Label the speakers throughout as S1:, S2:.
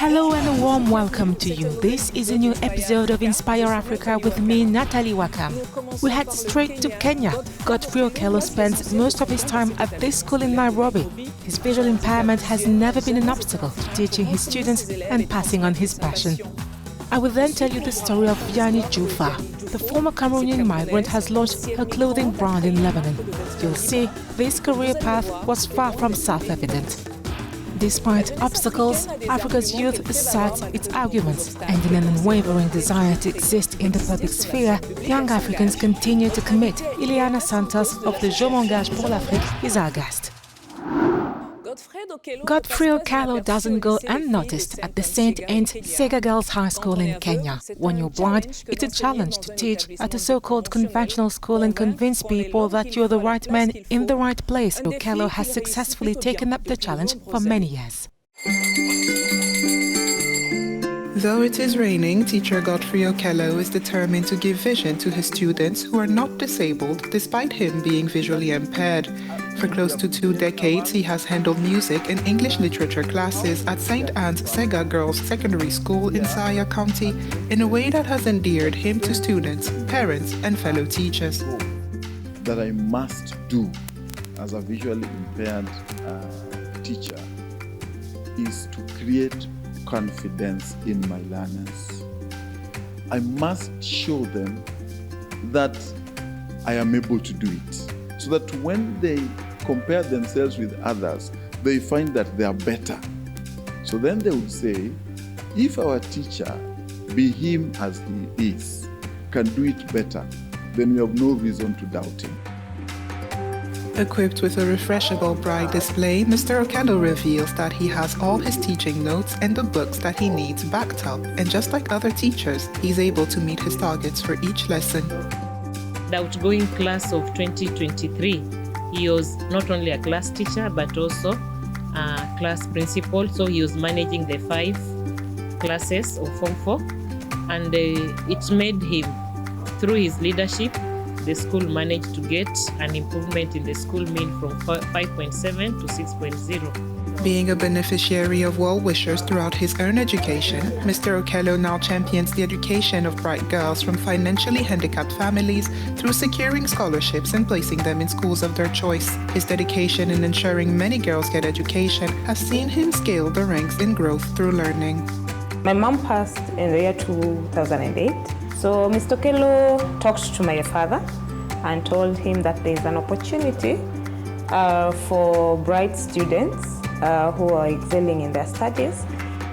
S1: Hello and a warm welcome to you. This is a new episode of Inspire Africa with me, Natalie Wakam. We head straight to Kenya. Godfrey Okello spends most of his time at this school in Nairobi. His visual impairment has never been an obstacle to teaching his students and passing on his passion. I will then tell you the story of Vianney Jufa. The former Cameroonian migrant has launched her clothing brand in Lebanon. You'll see, this career path was far from self-evident. Despite obstacles, Africa's youth asserts its arguments, and in an unwavering desire to exist in the public sphere, young Africans continue to commit. Ileana Santos of the Je m'engage pour l'Afrique is our guest. Godfrey Okello doesn't go unnoticed at the St. Anne's Sega Girls High School in Kenya. When you're blind, it's a challenge to teach at a so-called conventional school and convince people that you're the right man in the right place. Okello has successfully taken up the challenge for many years.
S2: Though it is raining, teacher Godfrey Okello is determined to give vision to his students who are not disabled despite him being visually impaired. For close to 2 decades, he has handled music and English literature classes at St. Anne's Sega Girls Secondary School in Saya County in a way that has endeared him to students, parents, and fellow teachers.
S3: That I must do as a visually impaired teacher is to create confidence in my learners. I must show them that I am able to do it, so that when they compare themselves with others, they find that they are better. So then they would say, if our teacher, be him as he is, can do it better, then we have no reason to doubt him.
S2: Equipped with a refreshable bright display, Mr. Okello reveals that he has all his teaching notes and the books that he needs backed up, and just like other teachers, he's able to meet his targets for each lesson.
S4: The outgoing class of 2023, he was not only a class teacher but also a class principal, so he was managing the 5 classes of Form 4, and it made him, through his leadership, the school managed to get an improvement in the school mean from 5.7 to 6.0.
S2: Being a beneficiary of well-wishers throughout his earned education, Mr. Okello now champions the education of bright girls from financially handicapped families through securing scholarships and placing them in schools of their choice. His dedication in ensuring many girls get education has seen him scale the ranks in growth through learning.
S5: My mom passed in the year 2008. So Mr. Okello talked to my father and told him that there is an opportunity for bright students who are excelling in their studies,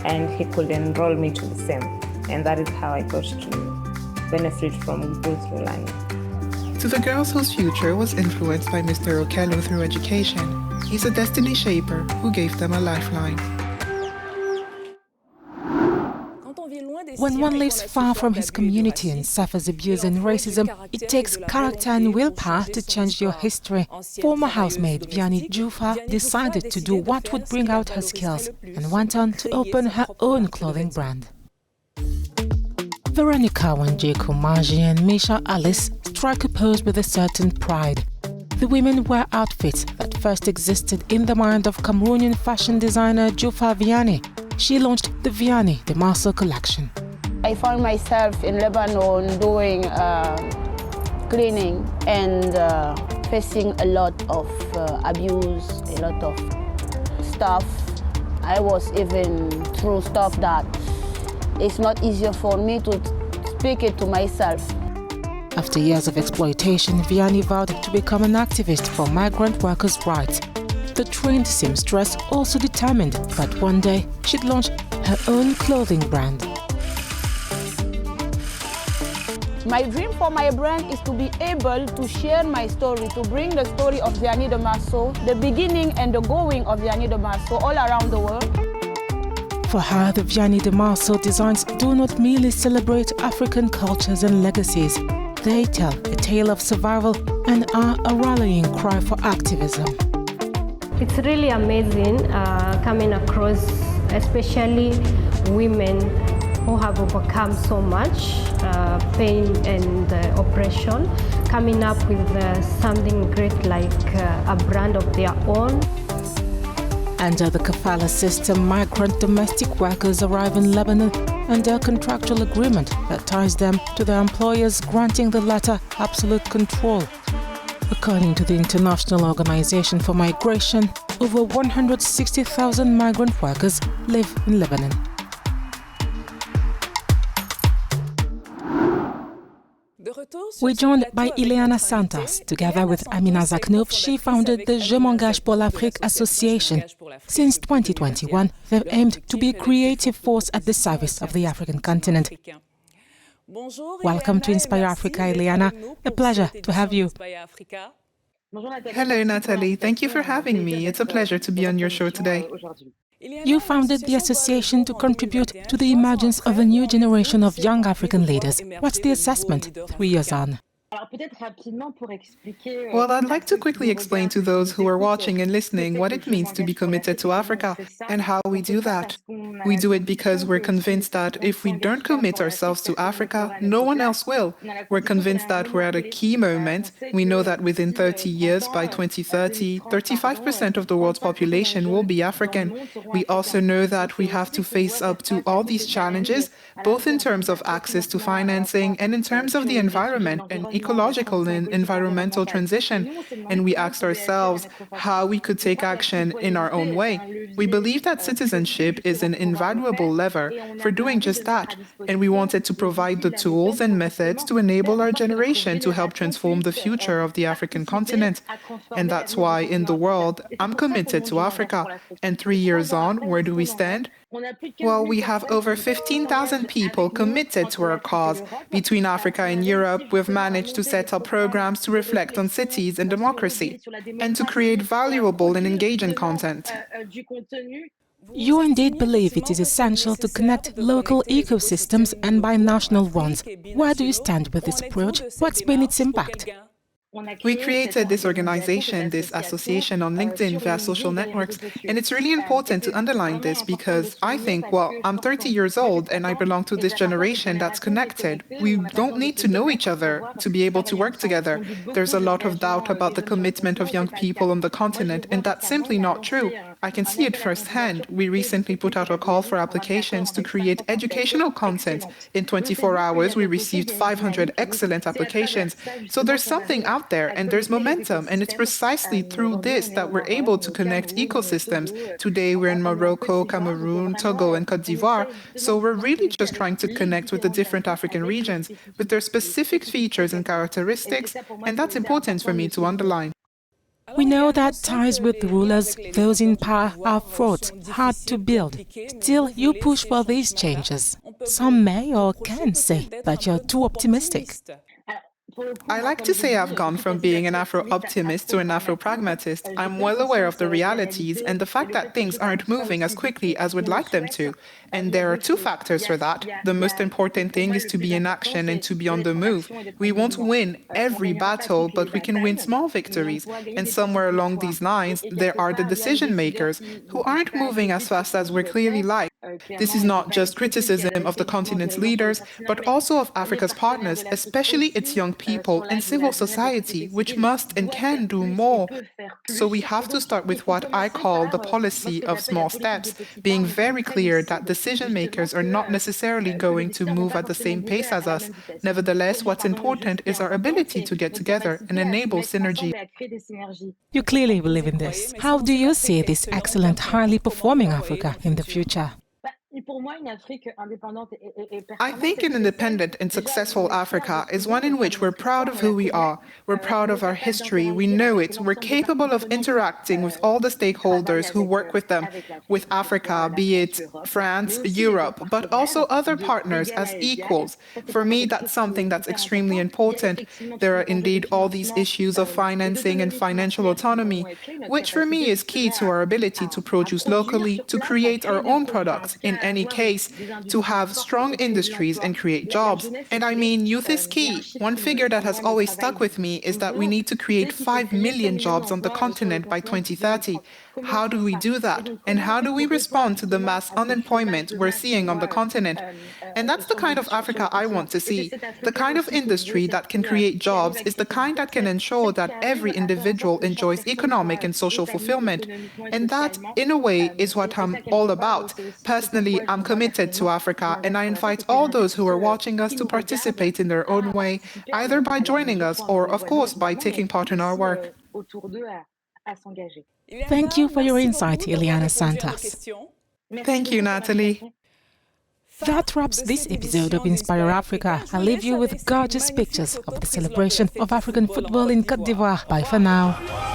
S5: and he could enroll me to the same. And that is how I got to benefit from good through learning.
S2: To the girls whose future was influenced by Mr. Okello through education, he's a destiny shaper who gave them a lifeline.
S1: When one lives far from his community and suffers abuse and racism, it takes character and willpower to change your history. Former housemaid Vianney Jufa decided to do what would bring out her skills and went on to open her own clothing brand. Veronica Wanjiku Maji and Misha Alice strike a pose with a certain pride. The women wear outfits that first existed in the mind of Cameroonian fashion designer Jufa Vianney. She launched the Vianney de Marceau collection.
S6: I found myself in Lebanon doing cleaning and facing a lot of abuse, a lot of stuff. I was even through stuff that it's not easier for me to speak it to myself.
S1: After years of exploitation, Vianney vowed to become an activist for migrant workers' rights. The trained seamstress also determined that one day she'd launch her own clothing brand.
S6: My dream for my brand is to be able to share my story, to bring the story of Vianney de Marceau, the beginning and the going of Vianney de Marceau all around the world.
S1: For her, the Vianney de Marceau designs do not merely celebrate African cultures and legacies. They tell a tale of survival and are a rallying cry for activism.
S7: It's really amazing coming across, especially women who have overcome so much pain and oppression, coming up with something great like a brand of their own.
S1: Under the kafala system, migrant domestic workers arrive in Lebanon under a contractual agreement that ties them to their employers, granting the latter absolute control. According to the International Organization for Migration, over 160,000 migrant workers live in Lebanon. We're joined by Ileana Santos. Together with Amina Zaknouf, she founded the Je m'engage pour l'Afrique Association. Since 2021, they've aimed to be a creative force at the service of the African continent. Welcome to Inspire Africa, Ileana. A pleasure to have you.
S2: Hello, Natalie. Thank you for having me. It's a pleasure to be on your show today.
S1: You founded the association to contribute to the emergence of a new generation of young African leaders. What's the assessment 3 years on?
S2: Well, I'd like to quickly explain to those who are watching and listening what it means to be committed to Africa and how we do that. We do it because we're convinced that if we don't commit ourselves to Africa, no one else will. We're convinced that we're at a key moment. We know that within 30 years, by 2030, 35% of the world's population will be African. We also know that we have to face up to all these challenges, both in terms of access to financing and in terms of the environment and ecological and environmental transition, and we asked ourselves how we could take action in our own way. We believe that citizenship is an invaluable lever for doing just that, and we wanted to provide the tools and methods to enable our generation to help transform the future of the African continent. And that's why in the world, I'm committed to Africa. And 3 years on, where do we stand? Well, we have over 15,000 people committed to our cause. Between Africa and Europe, we've managed to set up programs to reflect on cities and democracy, and to create valuable and engaging content.
S1: You indeed believe it is essential to connect local ecosystems and binational ones. Where do you stand with this approach? What's been its impact?
S2: We created this organization, this association on LinkedIn via social networks, and it's really important to underline this because I think, well, I'm 30 years old and I belong to this generation that's connected. We don't need to know each other to be able to work together. There's a lot of doubt about the commitment of young people on the continent, and that's simply not true. I can see it firsthand. We recently put out a call for applications to create educational content. In 24 hours, we received 500 excellent applications. So there's something out there and there's momentum, and it's precisely through this that we're able to connect ecosystems. Today we're in Morocco, Cameroon, Togo and Côte d'Ivoire, so we're really just trying to connect with the different African regions with their specific features and characteristics, and that's important for me to underline.
S1: We know that ties with rulers, those in power, are fraught, hard to build. Still, you push for these changes. Some may or can say that you're too optimistic.
S2: I like to say I've gone from being an Afro-optimist to an Afro-pragmatist. I'm well aware of the realities and the fact that things aren't moving as quickly as we'd like them to. And there are two factors for that. The most important thing is to be in action and to be on the move. We won't win every battle, but we can win small victories. And somewhere along these lines, there are the decision makers who aren't moving as fast as we're clearly like. This is not just criticism of the continent's leaders, but also of Africa's partners, especially its young people and civil society, which must and can do more. So we have to start with what I call the policy of small steps, being very clear that decision makers are not necessarily going to move at the same pace as us. Nevertheless, what's important is our ability to get together and enable synergy.
S1: You clearly believe in this. How do you see this excellent, highly performing Africa in the future?
S2: I think an independent and successful Africa is one in which we're proud of who we are. We're proud of our history. We know it. We're capable of interacting with all the stakeholders who work with them, with Africa, be it France, Europe, but also other partners as equals. For me, that's something that's extremely important. There are indeed all these issues of financing and financial autonomy, which for me is key to our ability to produce locally, to create our own products in any case, to have strong industries and create jobs. And I mean, youth is key. One figure that has always stuck with me is that we need to create 5 million jobs on the continent by 2030. How do we do that? And how do we respond to the mass unemployment we're seeing on the continent? And that's the kind of Africa I want to see. The kind of industry that can create jobs is the kind that can ensure that every individual enjoys economic and social fulfillment. And that, in a way, is what I'm all about. Personally, I'm committed to Africa, and I invite all those who are watching us to participate in their own way, either by joining us or, of course, by taking part in our work.
S1: Thank you for your insight, Ileana Santos.
S2: Thank you, Natalie.
S1: That wraps this episode of Inspire Africa. I leave you with gorgeous pictures of the celebration of African football in Côte d'Ivoire. Bye for now.